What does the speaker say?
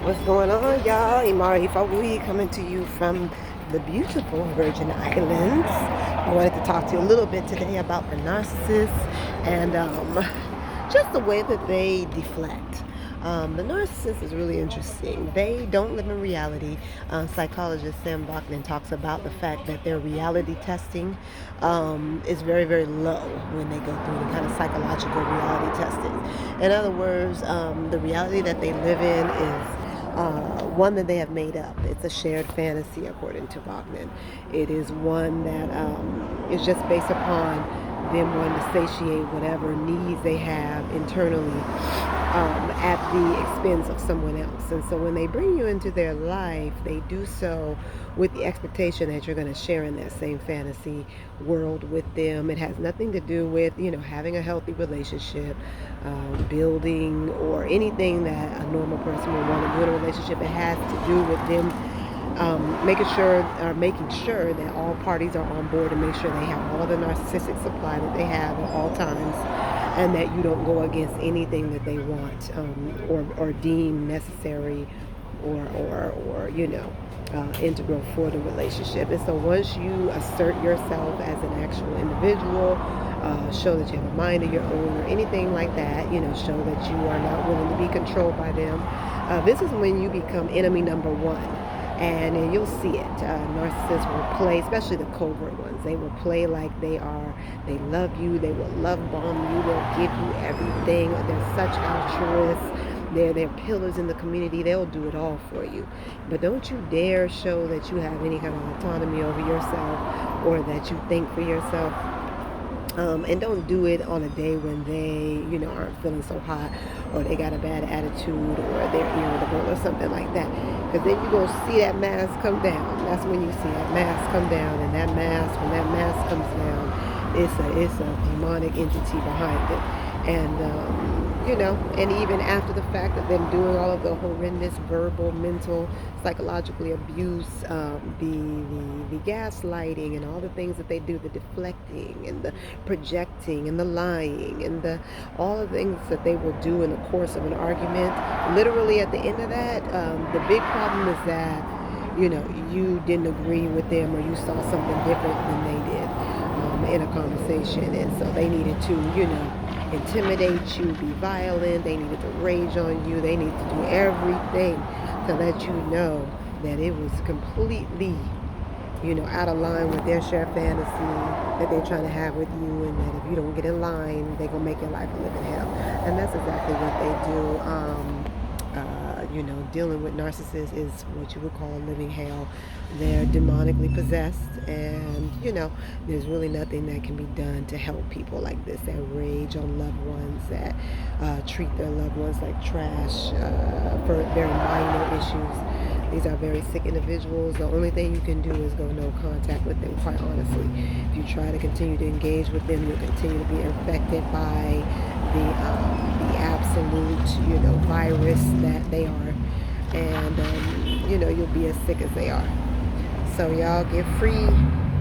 What's going on, y'all? Imari Fawui coming to you from the beautiful Virgin Islands. I wanted to talk to you a little bit today about the narcissist and just the way that they deflect. The narcissist is really interesting. They don't live in reality. Psychologist Sam Bachman talks about the fact that their reality testing is very, very low when they go through the kind of psychological reality testing. In other words, the reality that they live in is one that they have made up. It's a shared fantasy, according to Bachman. It is one that is just based upon them wanting to satiate whatever needs they have internally at the expense of someone else. And so when they bring you into their life, they do so with the expectation that you're going to share in that same fantasy world with them. It has nothing to do with, having a healthy relationship, building, or anything that a normal person would want to do in a relationship. It has to do with them making sure that all parties are on board and make sure they have all the narcissistic supply that they have at all times, and that you don't go against anything that they want or deem necessary or integral for the relationship. And so once you assert yourself as an actual individual, show that you have a mind of your own or anything like that, show that you are not willing to be controlled by them, this is when you become enemy number one. And you'll see it. Narcissists will play, especially the covert ones. They will play like they love you. They will love bomb you. They'll give you everything. They're such altruists. They're pillars in the community. They'll do it all for you. But don't you dare show that you have any kind of autonomy over yourself or that you think for yourself. And don't do it on a day when they, aren't feeling so hot, or they got a bad attitude, or they're irritable, or something like that. Because then you're going to see that mask come down. That's when you see that mask come down. And that mask, when that mask comes down, it's a demonic entity behind it. And even after the fact of them doing all of the horrendous verbal, mental, psychologically abuse, the gaslighting and all the things that they do, the deflecting and the projecting and the lying and all the things that they will do in the course of an argument, literally at the end of that, the big problem is that, you didn't agree with them or you saw something different than they did in a conversation. And so they needed to, intimidate you, be violent. They needed to rage on you. They needed to do everything to let you know that it was completely, out of line with their shared fantasy that they're trying to have with you, and that if you don't get in line, they're going to make your life a living hell. And that's exactly what they do. Dealing with narcissists is what you would call a living hell. They're demonically possessed, and there's really nothing that can be done to help people like this that rage on loved ones, that treat their loved ones like trash for very minor issues. These are very sick individuals. The only thing you can do is go no contact with them, quite honestly. If you try to continue to engage with them, you'll continue to be infected by the absolute, virus that they are. And, you'll be as sick as they are. So y'all get free